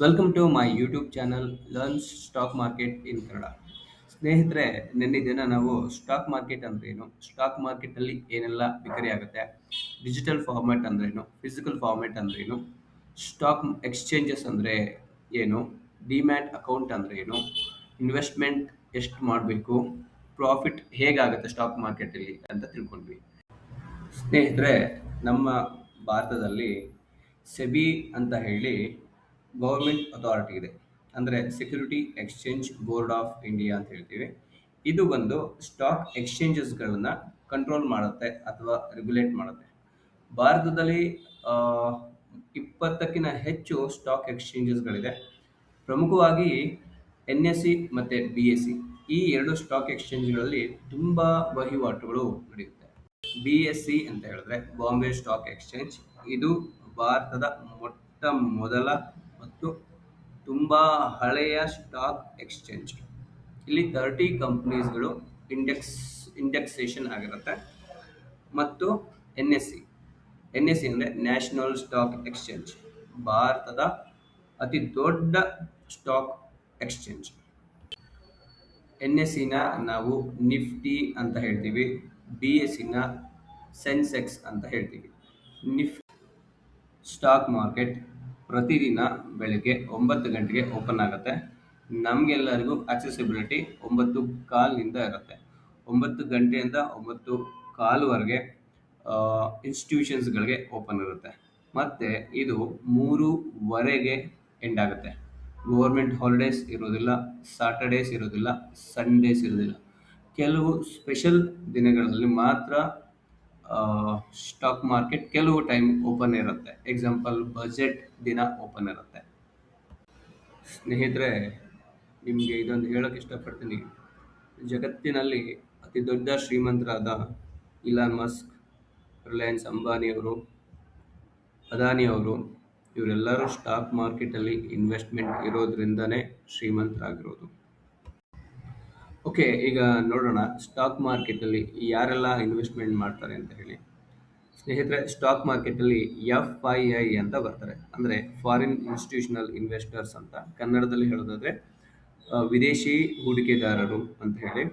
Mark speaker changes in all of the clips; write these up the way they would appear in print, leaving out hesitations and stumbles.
Speaker 1: Welcome to my YouTube channel learn stock market in Kannada. ಸ್ನೇಹಿತರೆ, ನಿನ್ನೆ ದಿನ ನಾವು ಸ್ಟಾಕ್ ಮಾರ್ಕೆಟ್ ಅಂದ್ರೆ ಏನು, ಸ್ಟಾಕ್ ಮಾರ್ಕೆಟಲ್ಲಿ ಏನೆಲ್ಲ ಬಿಕರಿ ಆಗುತ್ತೆ, ಡಿಜಿಟಲ್ ಫಾರ್ಮ್ಯಾಟ್ ಅಂದ್ರೇನು, ಫಿಸಿಕಲ್ ಫಾರ್ಮ್ಯಾಟ್ ಅಂದ್ರೇನು, ಸ್ಟಾಕ್ ಎಕ್ಸ್ಚೇಂಜಸ್ ಅಂದರೆ ಏನು, ಡಿಮ್ಯಾಟ್ ಅಕೌಂಟ್ ಅಂದ್ರೆ ಏನು, ಇನ್ವೆಸ್ಟ್ಮೆಂಟ್ ಎಷ್ಟು ಮಾಡಬೇಕು, ಪ್ರಾಫಿಟ್ ಹೇಗಾಗುತ್ತೆ ಸ್ಟಾಕ್ ಮಾರ್ಕೆಟಲ್ಲಿ ಅಂತ ತಿಳ್ಕೊಂಡ್ವಿ. ಸ್ನೇಹಿತರೆ, ನಮ್ಮ ಭಾರತದಲ್ಲಿ ಸೆಬಿ ಅಂತ ಹೇಳಿ ಗೌರ್ಮೆಂಟ್ ಅಥಾರಿಟಿ ಇದೆ. ಅಂದರೆ security exchange board of India ಅಂತ ಹೇಳ್ತೀವಿ. ಇದು ಬಂದು ಸ್ಟಾಕ್ ಎಕ್ಸ್ಚೇಂಜಸ್ಗಳನ್ನು ಕಂಟ್ರೋಲ್ ಮಾಡುತ್ತೆ ಅಥವಾ ರೆಗ್ಯುಲೇಟ್ ಮಾಡುತ್ತೆ. ಭಾರತದಲ್ಲಿ ಆ, 20ಕ್ಕಿಂತ ಹೆಚ್ಚು ಸ್ಟಾಕ್ ಎಕ್ಸ್ಚೇಂಜಸ್ಗಳಿದೆ. ಪ್ರಮುಖವಾಗಿ NSE ಮತ್ತು BSE, ಈ ಎರಡು ಸ್ಟಾಕ್ ಎಕ್ಸ್ಚೇಂಜ್ಗಳಲ್ಲಿ ತುಂಬ ವಹಿವಾಟುಗಳು ನಡೆಯುತ್ತೆ. BSE ಅಂತ ಹೇಳಿದ್ರೆ ಬಾಂಬೆ ಸ್ಟಾಕ್ ಎಕ್ಸ್ಚೇಂಜ್. ಇದು ಭಾರತದ ಮೊಟ್ಟ ಮೊದಲ ಮತ್ತು ತುಂಬ ಹಳೆಯ ಸ್ಟಾಕ್ ಎಕ್ಸ್ಚೇಂಜ್. ಇಲ್ಲಿ 30 ಕಂಪ್ನೀಸ್ಗಳು ಇಂಡೆಕ್ಸೇಷನ್ ಆಗಿರುತ್ತೆ. ಮತ್ತು NSE ಅಂದರೆ ನ್ಯಾಷನಲ್ ಸ್ಟಾಕ್ ಎಕ್ಸ್ಚೇಂಜ್, ಭಾರತದ ಅತಿ ದೊಡ್ಡ ಸ್ಟಾಕ್ ಎಕ್ಸ್ಚೇಂಜ್. NSEನ ನಾವು ನಿಫ್ಟಿ ಅಂತ ಹೇಳ್ತೀವಿ, BSEನ ಸೆನ್ಸೆಕ್ಸ್ ಅಂತ ಹೇಳ್ತೀವಿ. ಸ್ಟಾಕ್ ಮಾರ್ಕೆಟ್ ಪ್ರತಿದಿನ ಬೆಳಗ್ಗೆ 9 ಗಂಟೆಗೆ ಓಪನ್ ಆಗುತ್ತೆ. ನಮಗೆಲ್ಲರಿಗೂ ಅಕ್ಸೆಸಿಬಿಲಿಟಿ 9:15 ಇರುತ್ತೆ. 9 ಗಂಟೆಯಿಂದ 9:15ವರೆಗೆ ಇನ್ಸ್ಟಿಟ್ಯೂಷನ್ಸ್ಗಳಿಗೆ ಓಪನ್ ಇರುತ್ತೆ. ಮತ್ತು ಇದು 3:00ವರೆಗೆ ಎಂಡ್ ಆಗುತ್ತೆ. ಗೌರ್ಮೆಂಟ್ ಹಾಲಿಡೇಸ್ ಇರೋದಿಲ್ಲ, ಸಾಟರ್ಡೇಸ್ ಇರೋದಿಲ್ಲ, ಸಂಡೇಸ್ ಇರೋದಿಲ್ಲ. ಕೆಲವು ಸ್ಪೆಷಲ್ ದಿನಗಳಲ್ಲಿ ಮಾತ್ರ ಸ್ಟಾಕ್ ಮಾರ್ಕೆಟ್ ಕೆಲವು ಟೈಮ್ ಓಪನ್ ಇರುತ್ತೆ. ಎಕ್ಸಾಂಪಲ್, ಬಜೆಟ್ ದಿನ ಓಪನ್ ಇರುತ್ತೆ. ಸ್ನೇಹಿತರೆ, ನಿಮಗೆ ಇದೊಂದು ಹೇಳೋಕ್ಕೆ ಇಷ್ಟಪಡ್ತೀನಿ. ಜಗತ್ತಿನಲ್ಲಿ ಅತಿ ದೊಡ್ಡ ಶ್ರೀಮಂತರಾದ ಇಲಾನ್ ಮಸ್ಕ್, ರಿಲಯನ್ಸ್ ಅಂಬಾನಿಯವರು, ಅದಾನಿಯವರು, ಇವರೆಲ್ಲರೂ ಸ್ಟಾಕ್ ಮಾರ್ಕೆಟಲ್ಲಿ ಇನ್ವೆಸ್ಟ್ಮೆಂಟ್ ಇರೋದ್ರಿಂದನೇ ಶ್ರೀಮಂತರಾಗಿರೋದು. ಓಕೆ, ಈಗ ನೋಡೋಣ ಸ್ಟಾಕ್ ಮಾರ್ಕೆಟಲ್ಲಿ ಯಾರೆಲ್ಲ ಇನ್ವೆಸ್ಟ್ಮೆಂಟ್ ಮಾಡ್ತಾರೆ ಅಂತ ಹೇಳಿ. ಸ್ನೇಹಿತರೆ, ಸ್ಟಾಕ್ ಮಾರ್ಕೆಟಲ್ಲಿ FII ಅಂತ ಬರ್ತಾರೆ, ಅಂದರೆ ಫಾರಿನ್ ಇನ್ಸ್ಟಿಟ್ಯೂಷನಲ್ ಇನ್ವೆಸ್ಟರ್ಸ್ ಅಂತ. ಕನ್ನಡದಲ್ಲಿ ಹೇಳೋದಾದರೆ ವಿದೇಶಿ ಹೂಡಿಕೆದಾರರು ಅಂತ ಹೇಳಿ.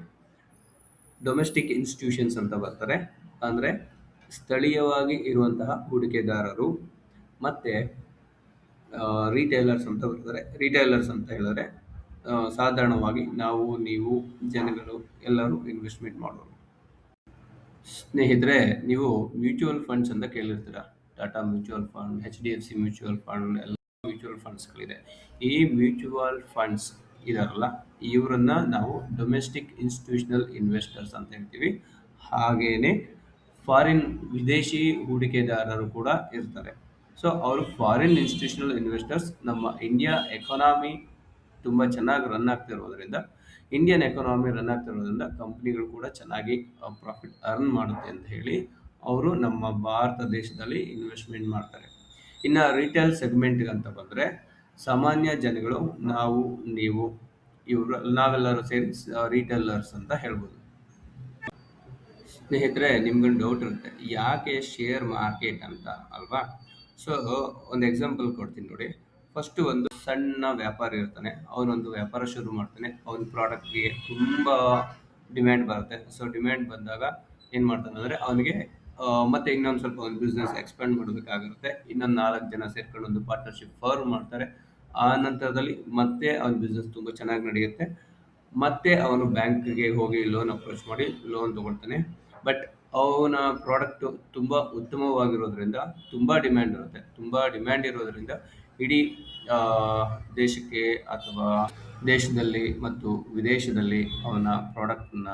Speaker 1: ಡೊಮೆಸ್ಟಿಕ್ ಇನ್ಸ್ಟಿಟ್ಯೂಷನ್ಸ್ ಅಂತ ಬರ್ತಾರೆ, ಅಂದರೆ ಸ್ಥಳೀಯವಾಗಿ ಇರುವಂತಹ ಹೂಡಿಕೆದಾರರು. ಮತ್ತು ರಿಟೇಲರ್ಸ್ ಅಂತ ಬರ್ತಾರೆ. ರಿಟೇಲರ್ಸ್ ಅಂತ ಹೇಳಿದ್ರೆ ಸಾಧಾರಣವಾಗಿ ನಾವು, ನೀವು, ಜನಗಳು ಎಲ್ಲರೂ ಇನ್ವೆಸ್ಟ್ಮೆಂಟ್ ಮಾಡೋರು. ಸ್ನೇಹಿತರೆ, ನೀವು ಮ್ಯೂಚುವಲ್ ಫಂಡ್ಸ್ ಅಂತ ಕೇಳಿರ್ತೀರ. Tata mutual fund, HDFC mutual fund, ಎಲ್ಲ ಮ್ಯೂಚುವಲ್ ಫಂಡ್ಸ್ಗಳಿದೆ. ಈ ಮ್ಯೂಚುವಲ್ ಫಂಡ್ಸ್ ಇದಾರಲ್ಲ, ಇವರನ್ನ ನಾವು ಡೊಮೆಸ್ಟಿಕ್ ಇನ್ಸ್ಟಿಟ್ಯೂಷನಲ್ ಇನ್ವೆಸ್ಟರ್ಸ್ ಅಂತ ಹೇಳ್ತೀವಿ. ಹಾಗೇನೆ ಫಾರಿನ್ ವಿದೇಶಿ ಹೂಡಿಕೆದಾರರು ಕೂಡ ಇರ್ತಾರೆ. ಸೊ ಅವರು ಫಾರಿನ್ ಇನ್ಸ್ಟಿಟ್ಯೂಷನಲ್ ಇನ್ವೆಸ್ಟರ್ಸ್. ನಮ್ಮ ಇಂಡಿಯಾ ಎಕಾನಮಿ ತುಂಬ ಚೆನ್ನಾಗಿ ರನ್ ಆಗ್ತಿರೋದ್ರಿಂದ, ಇಂಡಿಯನ್ ಎಕಾನಮಿ ರನ್ ಆಗ್ತಿರೋದ್ರಿಂದ ಕಂಪ್ನಿಗಳು ಕೂಡ ಚೆನ್ನಾಗಿ ಪ್ರಾಫಿಟ್ ಅರ್ನ್ ಮಾಡುತ್ತೆ ಅಂತ ಹೇಳಿ ಅವರು ನಮ್ಮ ಭಾರತ ದೇಶದಲ್ಲಿ ಇನ್ವೆಸ್ಟ್ಮೆಂಟ್ ಮಾಡ್ತಾರೆ. ಇನ್ನು ರಿಟೇಲ್ ಸೆಗ್ಮೆಂಟ್ಗೆ ಅಂತ ಬಂದರೆ, ಸಾಮಾನ್ಯ ಜನಗಳು, ನಾವು, ನೀವು, ಇವರು ನಾವೆಲ್ಲರೂ ಸೇರಿ ರಿಟೇಲರ್ಸ್ ಅಂತ ಹೇಳ್ಬೋದು. ಸ್ನೇಹಿತರೆ, ನಿಮ್ಗೊಂದು ಡೌಟ್ ಇರುತ್ತೆ, ಯಾಕೆ ಶೇರ್ ಮಾರ್ಕೆಟ್ ಅಂತ ಅಲ್ವಾ? ಸೊ ಒಂದು ಎಕ್ಸಾಂಪಲ್ ಕೊಡ್ತೀನಿ ನೋಡಿ. ಫಸ್ಟು ಒಂದು ಸಣ್ಣ ವ್ಯಾಪಾರಿ ಇರ್ತಾನೆ, ಅವನೊಂದು ವ್ಯಾಪಾರ ಶುರು ಮಾಡ್ತಾನೆ. ಅವನ ಪ್ರಾಡಕ್ಟ್ಗೆ ತುಂಬ ಡಿಮ್ಯಾಂಡ್ ಬರುತ್ತೆ. ಸೊ ಡಿಮ್ಯಾಂಡ್ ಬಂದಾಗ ಏನು ಮಾಡ್ತಾನೆ ಅಂದರೆ, ಅವನಿಗೆ ಮತ್ತೆ ಇನ್ನೊಂದು ಸ್ವಲ್ಪ ಒಂದು ಬಿಸ್ನೆಸ್ ಎಕ್ಸ್ಪ್ಯಾಂಡ್ ಮಾಡಬೇಕಾಗಿರುತ್ತೆ. ಇನ್ನೊಂದು 4 ಜನ ಸೇರ್ಕೊಂಡು ಒಂದು ಪಾರ್ಟ್ನರ್ಶಿಪ್ ಫಾರ್ಮ್ ಮಾಡ್ತಾರೆ. ಆ ನಂತರದಲ್ಲಿ ಮತ್ತೆ ಅವನ ಬಿಸ್ನೆಸ್ ತುಂಬ ಚೆನ್ನಾಗಿ ನಡೆಯುತ್ತೆ. ಮತ್ತೆ ಅವನು ಬ್ಯಾಂಕ್ಗೆ ಹೋಗಿ ಲೋನ್ ಅಪ್ರೋಚ್ ಮಾಡಿ ಲೋನ್ ತೊಗೊಳ್ತಾನೆ. ಬಟ್ ಅವನ ಪ್ರಾಡಕ್ಟು ತುಂಬ ಉತ್ತಮವಾಗಿರೋದ್ರಿಂದ ತುಂಬ ಡಿಮ್ಯಾಂಡ್ ಇರುತ್ತೆ. ತುಂಬ ಡಿಮ್ಯಾಂಡ್ ಇರೋದ್ರಿಂದ ಇಡೀ ದೇಶಕ್ಕೆ ಅಥವಾ ದೇಶದಲ್ಲಿ ಮತ್ತು ವಿದೇಶದಲ್ಲಿ ಅವನ ಪ್ರಾಡಕ್ಟ್ನ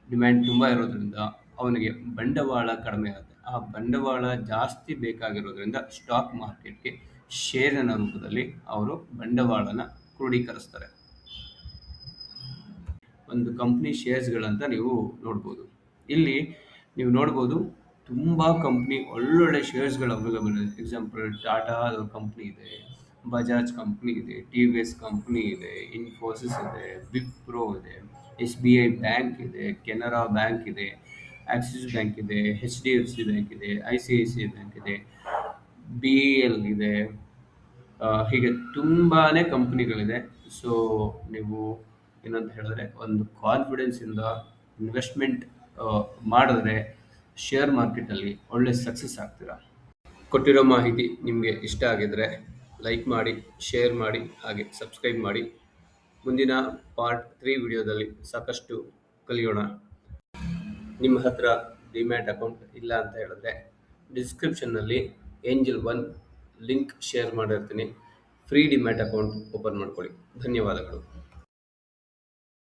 Speaker 1: ಡಿಮ್ಯಾಂಡ್ ತುಂಬ ಇರೋದ್ರಿಂದ ಅವನಿಗೆ ಬಂಡವಾಳ ಕಡಿಮೆ ಆಗುತ್ತೆ. ಆ ಬಂಡವಾಳ ಜಾಸ್ತಿ ಬೇಕಾಗಿರೋದ್ರಿಂದ ಸ್ಟಾಕ್ ಮಾರ್ಕೆಟ್ಗೆ ಷೇರಿನ ರೂಪದಲ್ಲಿ ಅವರು ಬಂಡವಾಳನ ಕ್ರೋಢೀಕರಿಸ್ತಾರೆ. ಒಂದು ಕಂಪ್ನಿ ಶೇರ್ಸ್ಗಳಂತ ನೀವು ನೋಡ್ಬೋದು. ಇಲ್ಲಿ ನೀವು ನೋಡ್ಬೋದು, ತುಂಬ ಕಂಪ್ನಿ ಒಳ್ಳೊಳ್ಳೆ ಶೇರ್ಸ್ಗಳು ಅವೈಲಬಲ್ ಇದೆ. ಎಕ್ಸಾಂಪಲ್, ಟಾಟಾ ಕಂಪ್ನಿ ಇದೆ, ಬಜಾಜ್ ಕಂಪ್ನಿ ಇದೆ, TVS ಕಂಪ್ನಿ ಇದೆ, ಇನ್ಫೋಸಿಸ್ ಇದೆ, ವಿಪ್ರೋ ಇದೆ, SBI ಬ್ಯಾಂಕ್ ಇದೆ, ಕೆನರಾ ಬ್ಯಾಂಕ್ ಇದೆ, ಆಕ್ಸಿಸ್ ಬ್ಯಾಂಕ್ ಇದೆ, HDFC ಬ್ಯಾಂಕ್ ಇದೆ, ICICI ಬ್ಯಾಂಕ್ ಇದೆ, BEL ಇದೆ, ಹೀಗೆ ತುಂಬಾನೇ ಕಂಪ್ನಿಗಳಿದೆ. ಸೊ ನೀವು ಏನಂತ ಹೇಳಿದ್ರೆ ಒಂದು ಕಾನ್ಫಿಡೆನ್ಸಿಂದ ಇನ್ವೆಸ್ಟ್ಮೆಂಟ್ ಮಾಡಿದ್ರೆ ಶೇರ್ ಮಾರ್ಕೆಟಲ್ಲಿ ಒಳ್ಳೆ ಸಕ್ಸಸ್ ಆಗ್ತೀರಾ. ಕೊಟ್ಟಿರೋ ಮಾಹಿತಿ ನಿಮಗೆ ಇಷ್ಟ ಆಗಿದ್ರೆ ಲೈಕ್ ಮಾಡಿ, ಶೇರ್ ಮಾಡಿ, ಹಾಗೆ ಸಬ್ಸ್ಕ್ರೈಬ್ ಮಾಡಿ. ಮುಂದಿನ ಪಾರ್ಟ್ 3 ವಿಡಿಯೋದಲ್ಲಿ ಸಾಕಷ್ಟು ಕಲಿಯೋಣ. ನಿಮ್ಮ ಹತ್ರ ಡಿಮ್ಯಾಟ್ ಅಕೌಂಟ್ ಇಲ್ಲ ಅಂತ ಹೇಳಿದ್ರೆ ಡಿಸ್ಕ್ರಿಪ್ಷನ್ನಲ್ಲಿ ಏಂಜಲ್ 1 ಲಿಂಕ್ ಶೇರ್ ಮಾಡಿರ್ತೀನಿ. ಫ್ರೀ ಡಿಮ್ಯಾಟ್ ಅಕೌಂಟ್ ಓಪನ್ ಮಾಡ್ಕೊಳ್ಳಿ. ಧನ್ಯವಾದಗಳು.